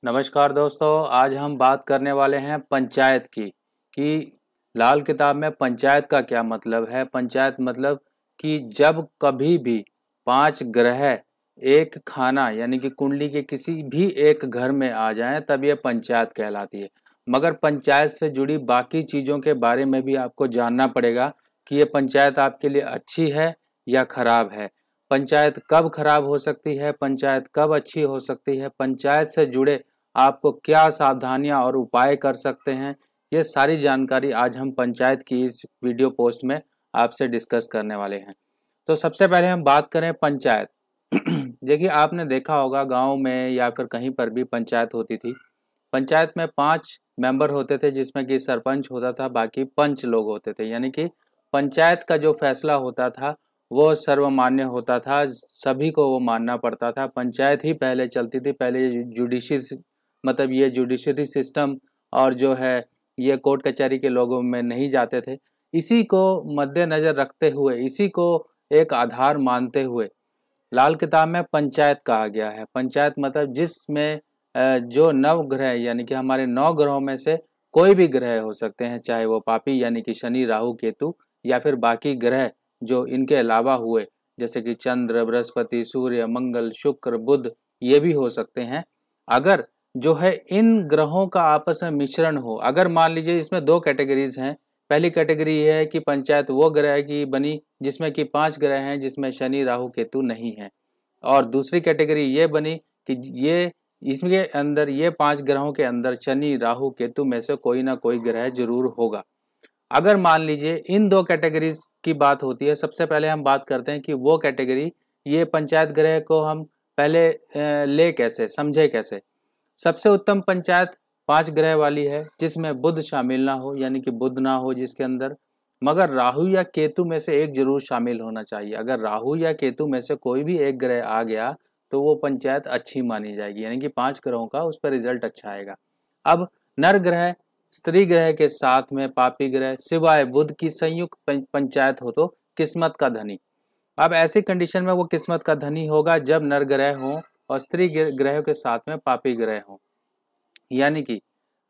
नमस्कार दोस्तों, आज हम बात करने वाले हैं पंचायत की कि लाल किताब में पंचायत का क्या मतलब है। पंचायत मतलब कि जब कभी भी 5 ग्रह एक खाना यानी कि कुंडली के किसी भी एक घर में आ जाएं तब ये पंचायत कहलाती है। मगर पंचायत से जुड़ी बाकी चीज़ों के बारे में भी आपको जानना पड़ेगा कि ये पंचायत आपके लिए अच्छी है या खराब है। पंचायत कब खराब हो सकती है, पंचायत कब अच्छी हो सकती है, पंचायत से जुड़े आपको क्या सावधानियां और उपाय कर सकते हैं, ये सारी जानकारी आज हम पंचायत की इस वीडियो पोस्ट में आपसे डिस्कस करने वाले हैं। तो सबसे पहले हम बात करें पंचायत। देखिए, आपने देखा होगा गांव में या फिर कहीं पर भी पंचायत होती थी। पंचायत में 5 मेंबर होते थे जिसमें कि सरपंच होता था, बाकी पंच लोग होते थे। यानी कि पंचायत का जो फैसला होता था वो सर्वमान्य होता था, सभी को वो मानना पड़ता था। पंचायत ही पहले चलती थी। पहले ये जुडिशरी सिस्टम और जो है ये कोर्ट कचहरी के लोगों में नहीं जाते थे। इसी को मद्देनजर रखते हुए, इसी को एक आधार मानते हुए लाल किताब में पंचायत कहा गया है। पंचायत मतलब जिसमें जो नवग्रह यानी कि हमारे 9 ग्रहों में से कोई भी ग्रह हो सकते हैं, चाहे वो पापी यानी कि शनि, राहु, केतु, या फिर बाकी ग्रह जो इनके अलावा हुए जैसे कि चंद्र, बृहस्पति, सूर्य, मंगल, शुक्र, बुध, ये भी हो सकते हैं। अगर जो है इन ग्रहों का आपस में मिश्रण हो, अगर मान लीजिए इसमें 2 कैटेगरीज हैं। पहली कैटेगरी ये है कि पंचायत वो ग्रह की बनी जिसमें कि 5 ग्रह हैं जिसमें शनि, राहु, केतु नहीं है। और दूसरी कैटेगरी ये बनी कि ये इसके अंदर ये 5 ग्रहों के अंदर शनि, राहु, केतु में से कोई ना कोई ग्रह जरूर होगा। अगर मान लीजिए इन 2 कैटेगरीज की बात होती है, सबसे पहले हम बात करते हैं कि वो कैटेगरी, ये पंचायत ग्रह को हम पहले ले कैसे, समझे कैसे। सबसे उत्तम पंचायत 5 ग्रह वाली है जिसमें बुध शामिल ना हो, यानी कि बुध ना हो जिसके अंदर, मगर राहु या केतु में से एक जरूर शामिल होना चाहिए। अगर राहु या केतु में से कोई भी एक ग्रह आ गया तो वो पंचायत अच्छी मानी जाएगी, यानी कि 5 ग्रहों का उस पर रिजल्ट अच्छा आएगा। अब नर ग्रह स्त्री ग्रह के साथ में पापी ग्रह सिवाय बुध की संयुक्त पंचायत हो तो किस्मत का धनी। अब ऐसी कंडीशन में वो किस्मत का धनी होगा जब नर ग्रह हो और स्त्री ग्रह के साथ में पापी ग्रह हो। यानी कि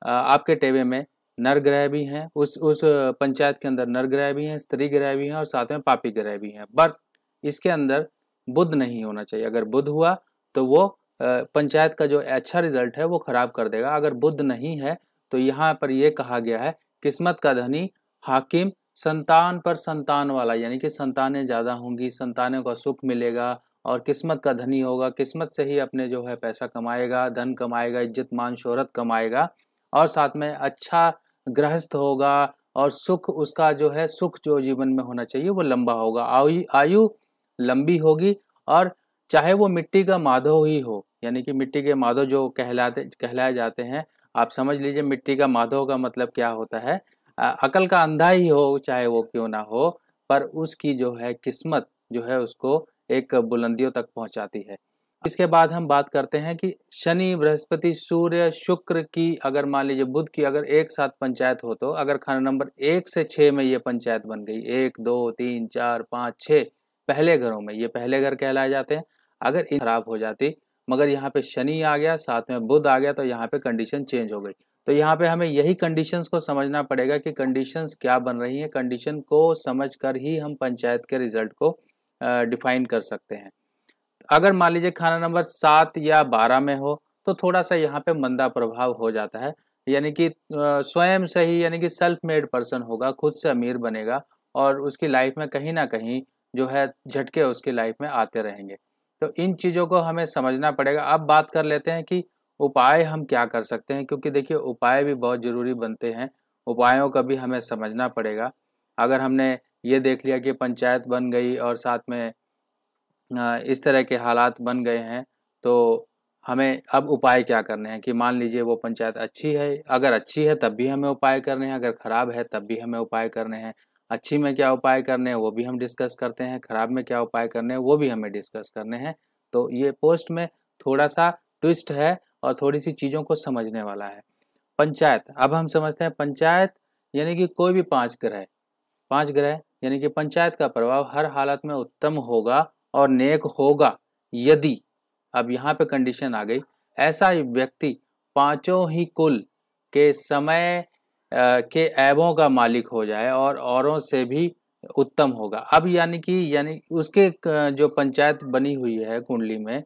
आपके टेबे में नर ग्रह भी हैं, उस पंचायत के अंदर नर ग्रह भी हैं, स्त्री ग्रह भी हैं और साथ में पापी ग्रह भी हैं, बट इसके अंदर बुध नहीं होना चाहिए। अगर बुध हुआ तो वो पंचायत का जो अच्छा रिजल्ट है वो खराब कर देगा। अगर बुध नहीं है तो यहाँ पर ये कहा गया है किस्मत का धनी, हाकिम, संतान पर संतान वाला, यानी कि संतानें ज़्यादा होंगी, संतानों का सुख मिलेगा और किस्मत का धनी होगा। किस्मत से ही अपने जो है पैसा कमाएगा, धन कमाएगा, इज्जत मान शोहरत कमाएगा और साथ में अच्छा गृहस्थ होगा और सुख उसका जो है, सुख जो जीवन में होना चाहिए वो लंबा होगा, आयु लंबी होगी। और चाहे वो मिट्टी का माधव ही हो, यानी कि मिट्टी के माधव जो कहलाए जाते हैं, आप समझ लीजिए मिट्टी का माधव का मतलब क्या होता है। अकल का अंधा ही हो चाहे वो क्यों ना हो, पर उसकी जो है किस्मत जो है उसको एक बुलंदियों तक पहुंचाती है। इसके बाद हम बात करते हैं कि शनि, बृहस्पति, सूर्य, शुक्र की, अगर मान लीजिए बुध की अगर एक साथ पंचायत हो तो अगर खाना नंबर 1 से 6 में ये पंचायत बन गई, 1 2 3 4 5 6 पहले घरों में, ये पहले घर कहलाए जाते हैं। अगर इन खराब हो जाती मगर यहाँ पे शनि आ गया, साथ में बुध आ गया, तो यहाँ पे कंडीशन चेंज हो गई। तो यहाँ पे हमें यही कंडीशंस को समझना पड़ेगा कि कंडीशंस क्या बन रही हैं। कंडीशन को समझकर ही हम पंचायत के रिजल्ट को डिफाइन कर सकते हैं। अगर मान लीजिए खाना नंबर 7 या 12 में हो तो थोड़ा सा यहाँ पे मंदा प्रभाव हो जाता है, यानी कि स्वयं से ही, यानी कि सेल्फ मेड पर्सन होगा, खुद से अमीर बनेगा और उसकी लाइफ में कहीं ना कहीं जो है झटके उसकी लाइफ में आते रहेंगे। तो इन चीज़ों को हमें समझना पड़ेगा। अब बात कर लेते हैं कि उपाय हम क्या कर सकते हैं, क्योंकि देखिए उपाय भी बहुत ज़रूरी बनते हैं। उपायों का भी हमें समझना पड़ेगा। अगर हमने ये देख लिया कि पंचायत बन गई और साथ में इस तरह के हालात बन गए हैं, तो हमें अब उपाय क्या करने हैं कि मान लीजिए वो पंचायत अच्छी है, अगर अच्छी है तब भी हमें उपाय करने हैं, अगर ख़राब है तब भी हमें उपाय करने हैं। अच्छी में क्या उपाय करने हैं वो भी हम डिस्कस करते हैं, ख़राब में क्या उपाय करने हैं वो भी हमें डिस्कस करने हैं। तो ये पोस्ट में थोड़ा सा ट्विस्ट है और थोड़ी सी चीज़ों को समझने वाला है। पंचायत, अब हम समझते हैं पंचायत यानी कि कोई भी 5 ग्रह, 5 ग्रह यानी कि पंचायत का प्रभाव हर हालत में उत्तम होगा और नेक होगा यदि, अब यहाँ पे कंडीशन आ गई, ऐसा व्यक्ति पांचों ही कुल के समय के ऐबों का मालिक हो जाए और औरों से भी उत्तम होगा। अब यानी उसके जो पंचायत बनी हुई है कुंडली में,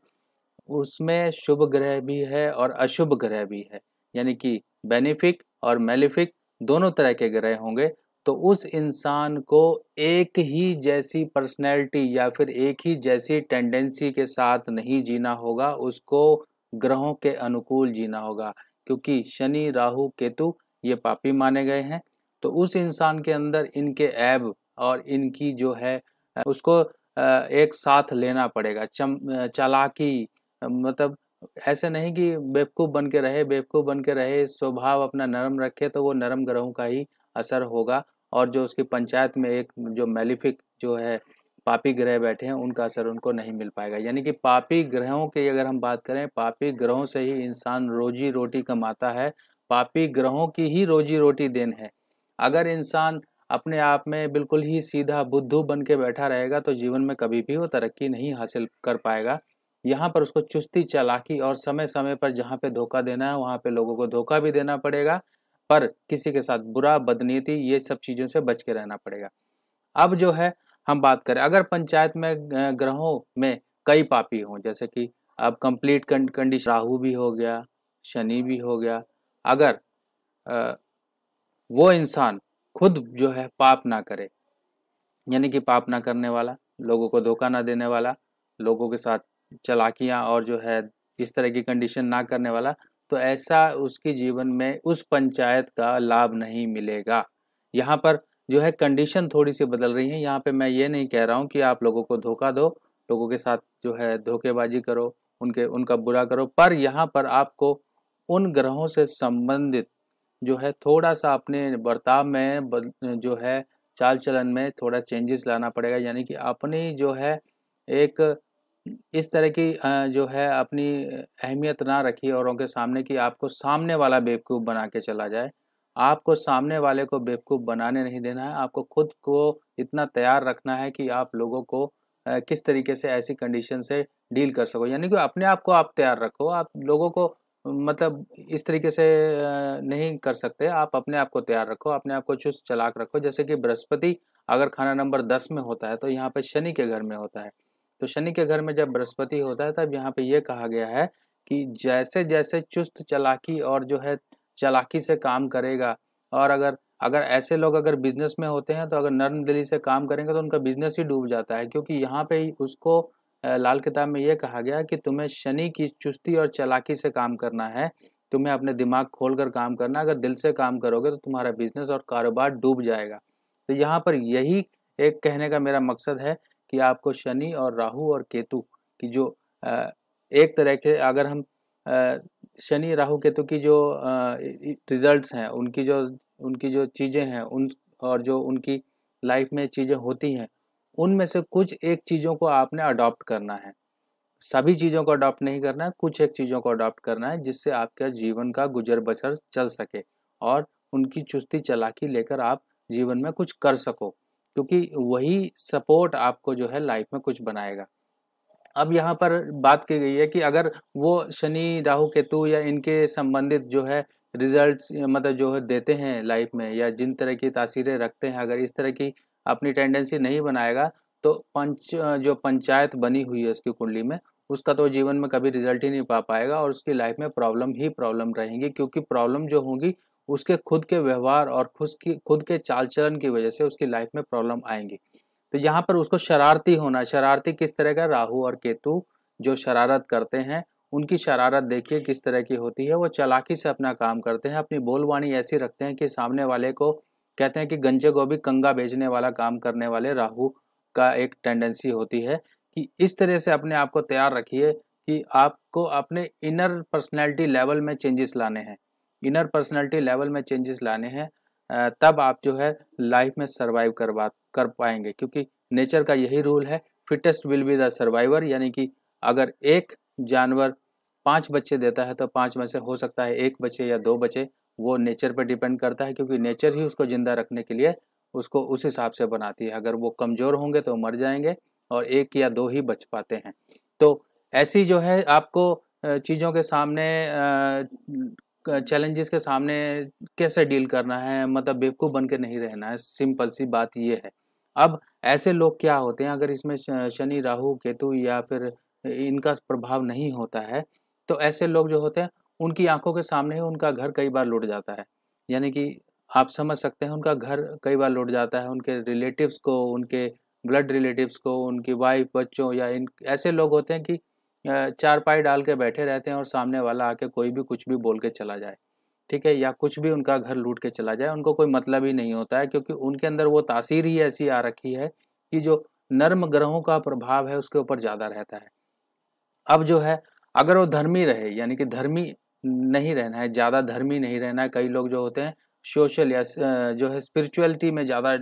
उसमें शुभ ग्रह भी है और अशुभ ग्रह भी है, यानी कि बेनिफिक और मेलिफिक दोनों तरह के ग्रह होंगे। तो उस इंसान को एक ही जैसी पर्सनैलिटी या फिर एक ही जैसी टेंडेंसी के साथ नहीं जीना होगा, उसको ग्रहों के अनुकूल जीना होगा, क्योंकि शनि राहु केतु ये पापी माने गए हैं। तो उस इंसान के अंदर इनके ऐब और इनकी जो है उसको एक साथ लेना पड़ेगा। चालाकी, मतलब ऐसे नहीं कि बेवकूफ़ बन के रहे, बेवकूफ़ बन के रहे, स्वभाव अपना नरम रखे, तो वो नरम ग्रहों का ही असर होगा। और जो उसकी पंचायत में एक जो मेलिफिक जो है पापी ग्रह बैठे हैं, उनका असर उनको नहीं मिल पाएगा। यानी कि पापी ग्रहों की अगर हम बात करें, पापी ग्रहों से ही इंसान रोजी रोटी कमाता है, पापी ग्रहों की ही रोजी रोटी देन है। अगर इंसान अपने आप में बिल्कुल ही सीधा बुद्धू बन के बैठा रहेगा तो जीवन में कभी भी वो तरक्की नहीं हासिल कर पाएगा। यहाँ पर उसको चुस्ती, चालाकी और समय समय पर जहाँ पे धोखा देना है वहाँ पे लोगों को धोखा भी देना पड़ेगा, पर किसी के साथ बुरा, बदनीति, ये सब चीज़ों से बच के रहना पड़ेगा। अब जो है हम बात करें, अगर पंचायत में ग्रहों में कई पापी हों, जैसे कि अब कंप्लीट कंडीशन राहु भी हो गया, शनि भी हो गया, अगर वो इंसान खुद जो है पाप ना करे, यानी कि पाप ना करने वाला, लोगों को धोखा ना देने वाला, लोगों के साथ चालाकियाँ और जो है इस तरह की कंडीशन ना करने वाला, तो ऐसा उसके जीवन में उस पंचायत का लाभ नहीं मिलेगा। यहाँ पर जो है कंडीशन थोड़ी सी बदल रही है। यहाँ पे मैं ये नहीं कह रहा हूँ कि आप लोगों को धोखा दो, लोगों के साथ जो है धोखेबाजी करो, उनका बुरा करो, पर यहाँ पर आपको उन ग्रहों से संबंधित जो है थोड़ा सा अपने बर्ताव में जो है चाल चलन में थोड़ा चेंजेस लाना पड़ेगा। यानी कि अपनी जो है एक इस तरह की जो है अपनी अहमियत ना रखिए औरों के सामने कि आपको सामने वाला बेवकूफ़ बना के चला जाए। आपको सामने वाले को बेवकूफ़ बनाने नहीं देना है, आपको खुद को इतना तैयार रखना है कि आप लोगों को किस तरीके से ऐसी कंडीशन से डील कर सको। यानी कि अपने आप को आप तैयार रखो, आप लोगों को मतलब इस तरीके से नहीं कर सकते। आप अपने आप को तैयार रखो, अपने आप को चुस्त चालाक रखो। जैसे कि बृहस्पति अगर खाना नंबर 10 में होता है तो यहाँ पे शनि के घर में होता है। तो शनि के घर में जब बृहस्पति होता है तब यहाँ पे ये कहा गया है कि जैसे जैसे चुस्त चालाकी और जो है चालाकी से काम करेगा, और अगर अगर ऐसे लोग अगर बिजनेस में होते हैं तो अगर नर्म दिली से काम करेंगे तो उनका बिजनेस ही डूब जाता है, क्योंकि यहाँ पे ही उसको लाल किताब में ये कहा गया कि तुम्हें शनि की चुस्ती और चालाकी से काम करना है, तुम्हें अपने दिमाग खोलकर काम करना है। अगर दिल से काम करोगे तो तुम्हारा बिजनेस और कारोबार डूब जाएगा। तो यहाँ पर यही एक कहने का मेरा मकसद है कि आपको शनि और राहु और केतु की जो एक तरह के अगर हम शनि राहु केतु की जो रिजल्ट्स हैं, उनकी जो चीज़ें हैं उन और जो उनकी लाइफ में चीज़ें होती हैं, उनमें से कुछ एक चीज़ों को आपने अडॉप्ट करना है। सभी चीज़ों को अडॉप्ट नहीं करना है, कुछ एक चीज़ों को अडॉप्ट करना है जिससे आपका जीवन का गुजर बसर चल सके और उनकी चुस्ती चालाकी लेकर आप जीवन में कुछ कर सको, क्योंकि वही सपोर्ट आपको जो है लाइफ में कुछ बनाएगा। अब यहाँ पर बात की गई है कि अगर वो शनि राहु केतु या इनके संबंधित जो है रिजल्ट्स मतलब जो है देते हैं लाइफ में, या जिन तरह की तासीरें रखते हैं, अगर इस तरह की अपनी टेंडेंसी नहीं बनाएगा तो जो पंचायत बनी हुई है उसकी कुंडली में, उसका तो जीवन में कभी रिजल्ट ही नहीं पा पाएगा और उसकी लाइफ में प्रॉब्लम ही प्रॉब्लम रहेंगी, क्योंकि प्रॉब्लम जो होगी उसके खुद के व्यवहार और खुद के चाल चलन की वजह से उसकी लाइफ में प्रॉब्लम आएंगी। तो यहाँ पर उसको शरारती होना, शरारती किस तरह का, राहु और केतु जो शरारत करते हैं उनकी शरारत देखिए किस तरह की होती है। वो चालाकी से अपना काम करते हैं, अपनी बोलबानी ऐसी रखते हैं कि सामने वाले को कहते हैं कि गंजे को भी कंगा बेचने वाला काम करने वाले राहु का एक टेंडेंसी होती है कि इस तरह से अपने आप को तैयार रखिए कि आपको अपने इनर पर्सनैलिटी लेवल में चेंजेस लाने हैं। इनर पर्सनैलिटी लेवल में चेंजेस लाने हैं, तब आप जो है लाइफ में सर्वाइव कर पाएंगे, क्योंकि नेचर का यही रूल है, fittest will be the survivor. यानी कि अगर एक जानवर 5 बच्चे देता है तो 5 में से हो सकता है 1 बचे या 2 बचे, वो नेचर पर डिपेंड करता है, क्योंकि नेचर ही उसको जिंदा रखने के लिए उसको उस हिसाब से बनाती है। अगर वो कमज़ोर होंगे तो मर जाएंगे और 1 या 2 ही बच पाते हैं। तो ऐसी जो है आपको चीज़ों के सामने, चैलेंजेस के सामने कैसे डील करना है, मतलब बेवकूफ़ बन के नहीं रहना है, सिंपल सी बात ये है। अब ऐसे लोग क्या होते हैं, अगर इसमें शनि राहु केतु या फिर इनका प्रभाव नहीं होता है, तो ऐसे लोग जो होते हैं उनकी आंखों के सामने ही उनका घर कई बार लुट जाता है। यानी कि आप समझ सकते हैं, उनका घर कई बार लुट जाता है, उनके रिलेटिव्स को, उनके ब्लड रिलेटिव्स को, उनकी वाइफ, बच्चों, या इन ऐसे लोग होते हैं कि चारपाई डाल के बैठे रहते हैं और सामने वाला आके कोई भी कुछ भी बोल के चला जाए, ठीक है, या कुछ भी उनका घर लूट के चला जाए, उनको कोई मतलब ही नहीं होता है, क्योंकि उनके अंदर वो तासीर ही ऐसी आ रखी है कि जो नर्म ग्रहों का प्रभाव है उसके ऊपर ज़्यादा रहता है। अब जो है, अगर वो धर्मी रहे, यानी कि धर्मी नहीं रहना है, ज़्यादा धर्मी नहीं रहना है, कई लोग जो होते हैं सोशल या जो है स्पिरिचुअलिटी में ज़्यादा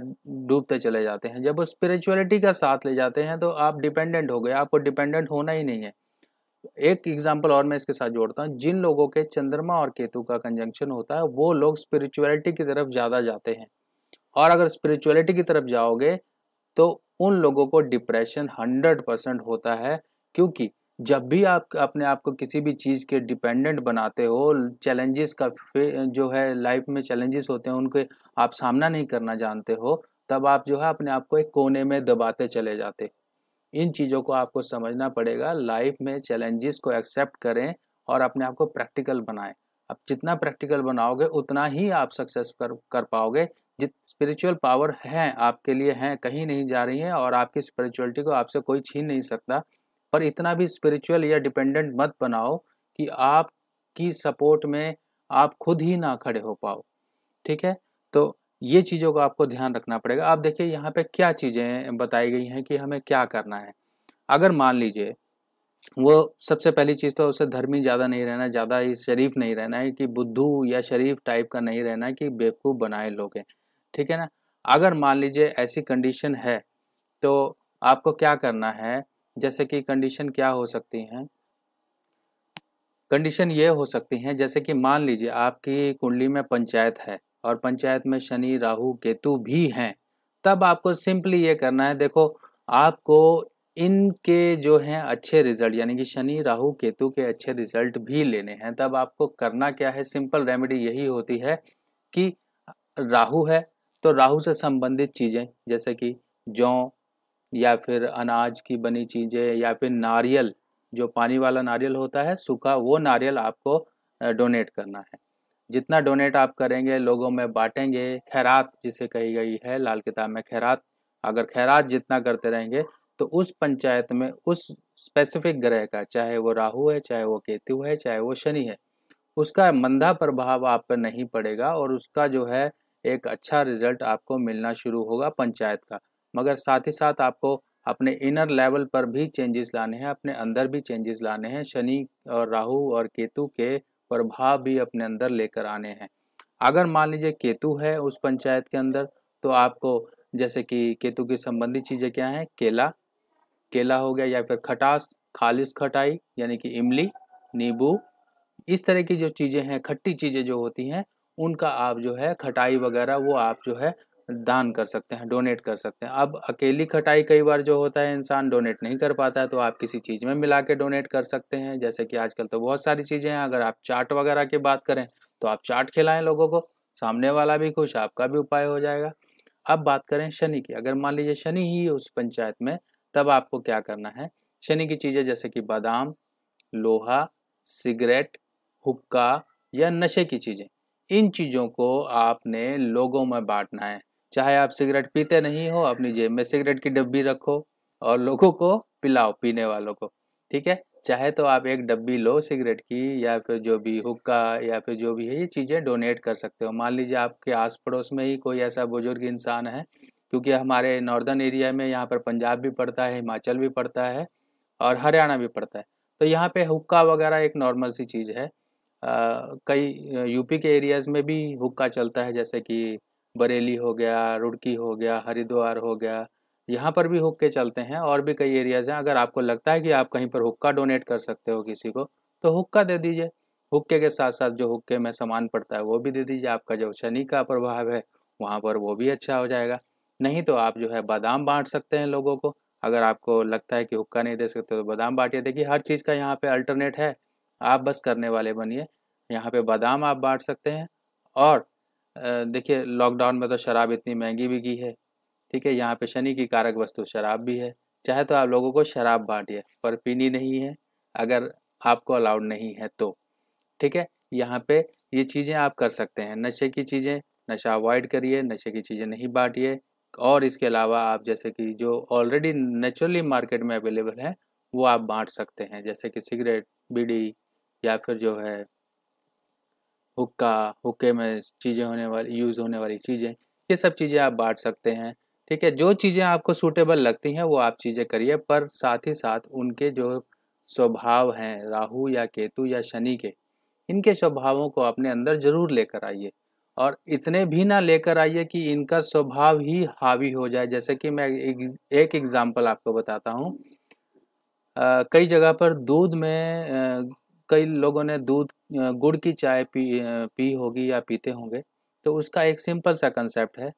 डूबते चले जाते हैं। जब वो स्पिरिचुअलिटी का साथ ले जाते हैं तो आप डिपेंडेंट हो गए, आपको डिपेंडेंट होना ही नहीं है। एक एग्जाम्पल और मैं इसके साथ जोड़ता हूँ, जिन लोगों के चंद्रमा और केतु का कंजंक्शन होता है वो लोग स्पिरिचुअलिटी की तरफ ज़्यादा जाते हैं, और अगर स्पिरिचुअलिटी की तरफ जाओगे तो उन लोगों को डिप्रेशन 100% होता है, क्योंकि जब भी आप अपने आप को किसी भी चीज़ के डिपेंडेंट बनाते हो, चैलेंजेस का जो है लाइफ में चैलेंजेस होते हैं उनके आप सामना नहीं करना जानते हो, तब आप जो है अपने आप को एक कोने में दबाते चले जाते। इन चीज़ों को आपको समझना पड़ेगा, लाइफ में चैलेंजेस को एक्सेप्ट करें और अपने आप को प्रैक्टिकल बनाएं। आप जितना प्रैक्टिकल बनाओगे उतना ही आप सक्सेस कर पाओगे। जित स्पिरिचुअल पावर हैं आपके लिए, हैं, कहीं नहीं जा रही हैं, और आपकी स्पिरिचुअलिटी को आपसे कोई छीन नहीं सकता। पर इतना भी स्पिरिचुअल या डिपेंडेंट मत बनाओ कि आपकी सपोर्ट में आप खुद ही ना खड़े हो पाओ, ठीक है। तो ये चीज़ों को आपको ध्यान रखना पड़ेगा। आप देखिए यहाँ पे क्या चीज़ें बताई गई हैं कि हमें क्या करना है। अगर मान लीजिए, वो सबसे पहली चीज़ तो उसे धर्मी ज़्यादा नहीं रहना, ज़्यादा ही शरीफ नहीं रहना है, कि बुद्धू या शरीफ टाइप का नहीं रहना है कि बेवकूफ़ बनाए लोग हैं, ठीक है ना। अगर मान लीजिए ऐसी कंडीशन है तो आपको क्या करना है, जैसे कि कंडीशन क्या हो सकती हैं, कंडीशन ये हो सकती हैं जैसे कि मान लीजिए आपकी कुंडली में पंचायत है और पंचायत में शनि राहु केतु भी हैं, तब आपको सिंपली ये करना है, देखो आपको इनके जो हैं अच्छे रिजल्ट, यानी कि शनि राहु केतु के अच्छे रिजल्ट भी लेने हैं। तब आपको करना क्या है, सिंपल रेमेडी यही होती है कि राहु है तो राहु से संबंधित चीज़ें जैसे कि जौ या फिर अनाज की बनी चीज़ें या फिर नारियल, जो पानी वाला नारियल होता है सूखा, वो नारियल आपको डोनेट करना है। जितना डोनेट आप करेंगे, लोगों में बांटेंगे, खैरात जिसे कही गई है लाल किताब में, खैरात, अगर खैरात जितना करते रहेंगे तो उस पंचायत में उस स्पेसिफिक ग्रह का, चाहे वो राहु है, चाहे वो केतु है, चाहे वो शनि है, उसका मंदा प्रभाव आप पर नहीं पड़ेगा और उसका जो है एक अच्छा रिजल्ट आपको मिलना शुरू होगा पंचायत का। मगर साथ ही साथ आपको अपने इनर लेवल पर भी चेंजेस लाने हैं, अपने अंदर भी चेंजेस लाने हैं, शनि और राहु और केतु के प्रभाव भी अपने अंदर लेकर आने हैं। अगर मान लीजिए केतु है उस पंचायत के अंदर, तो आपको जैसे कि केतु की संबंधित चीज़ें क्या हैं, केला, केला हो गया, या फिर खटास, खालिश खटाई यानी कि इमली, नींबू, इस तरह की जो चीज़ें हैं, खट्टी चीज़ें जो होती हैं, उनका आप जो है खटाई वगैरह वो आप जो है दान कर सकते हैं, डोनेट कर सकते हैं। अब अकेली खटाई कई बार जो होता है इंसान डोनेट नहीं कर पाता है, तो आप किसी चीज़ में मिला के डोनेट कर सकते हैं। जैसे कि आजकल तो बहुत सारी चीज़ें हैं, अगर आप चाट वगैरह की बात करें तो आप चाट खिलाएं लोगों को, सामने वाला भी खुश, आपका भी उपाय हो जाएगा। अब बात करें शनि की, अगर मान लीजिए शनि ही उस पंचायत में, तब आपको क्या करना है, शनि की चीज़ें जैसे कि बादाम, लोहा, सिगरेट, हुक्का या नशे की चीज़ें, इन चीज़ों को आपने लोगों में बांटना है। चाहे आप सिगरेट पीते नहीं हो, अपनी जेब में सिगरेट की डब्बी रखो और लोगों को पिलाओ, पीने वालों को, ठीक है। चाहे तो आप एक डब्बी लो सिगरेट की, या फिर जो भी हुक्का या फिर जो भी है, ये चीज़ें डोनेट कर सकते हो। मान लीजिए आपके आस पड़ोस में ही कोई ऐसा बुजुर्ग इंसान है, क्योंकि हमारे नॉर्दर्न एरिया में यहाँ पर पंजाब भी पड़ता है, हिमाचल भी पड़ता है और हरियाणा भी पड़ता है, तो यहाँ पे हुक्का वगैरह एक नॉर्मल सी चीज़ है। कई यूपी के एरियाज़ में भी हुक्का चलता है, जैसे कि बरेली हो गया, रुड़की हो गया, हरिद्वार हो गया, यहाँ पर भी हुक्के चलते हैं, और भी कई एरियाज़ हैं। अगर आपको लगता है कि आप कहीं पर हुक्का डोनेट कर सकते हो किसी को, तो हुक्का दे दीजिए। हुक्के के साथ साथ जो हुक्के में सामान पड़ता है वो भी दे दीजिए। आपका जो शनि का प्रभाव है वहाँ पर वो भी अच्छा हो जाएगा। नहीं तो आप जो है बादाम बांट सकते हैं लोगों को। अगर आपको लगता है कि हुक्का नहीं दे सकते तो बादाम बांटिए। देखिए हर चीज़ का यहाँ पे अल्टरनेट है। आप बस करने वाले बनिए। यहाँ पे बादाम आप बांट सकते हैं। और देखिए लॉकडाउन में तो शराब इतनी महंगी बिकी है, ठीक है, यहाँ पे शनि की कारक वस्तु शराब भी है। चाहे तो आप लोगों को शराब बांटिए, पर पीनी नहीं है अगर आपको अलाउड नहीं है तो, ठीक है। यहाँ पे ये चीज़ें आप कर सकते हैं। नशे की चीज़ें, नशा अवॉइड करिए, नशे की चीज़ें नहीं बांटिए। और इसके अलावा आप जैसे कि जो ऑलरेडी नेचुरली मार्केट में अवेलेबल है वो आप बांट सकते हैं, जैसे कि सिगरेट, बीड़ी, या फिर जो है हुक्का, हुक्के में चीज़ें होने वाली, यूज़ होने वाली चीज़ें, ये सब चीज़ें आप बांट सकते हैं, ठीक है। जो चीज़ें आपको सूटेबल लगती हैं वो आप चीज़ें करिए, पर साथ ही साथ उनके जो स्वभाव हैं, राहु या केतु या शनि के, इनके स्वभावों को अपने अंदर जरूर लेकर आइए। और इतने भी ना लेकर आइए कि इनका स्वभाव ही हावी हो जाए। जैसे कि मैं एक एग्जांपल आपको बताता हूँ। कई जगह पर दूध में कई लोगों ने दूध गुड़ की चाय पी होगी या पीते होंगे। तो उसका एक सिंपल सा कंसेप्ट है।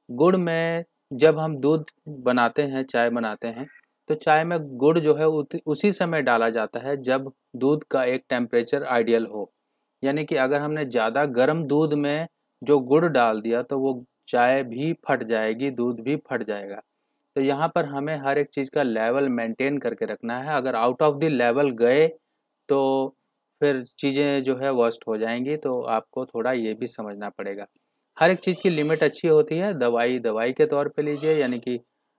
गुड़ में जब हम दूध बनाते हैं, चाय बनाते हैं, तो चाय में गुड़ जो है उसी समय डाला जाता है जब दूध का एक टेम्परेचर आइडियल हो। यानी कि अगर हमने ज़्यादा गर्म दूध में जो गुड़ डाल दिया तो वो चाय भी फट जाएगी, दूध भी फट जाएगा। तो यहाँ पर हमें हर एक चीज़ का लेवल मेंटेन करके रखना है। अगर आउट ऑफ द लेवल गए तो फिर चीज़ें जो है वर्स्ट हो जाएंगी। तो आपको थोड़ा ये भी समझना पड़ेगा। हर एक चीज़ की लिमिट अच्छी होती है। दवाई दवाई के तौर पे लीजिए, यानी कि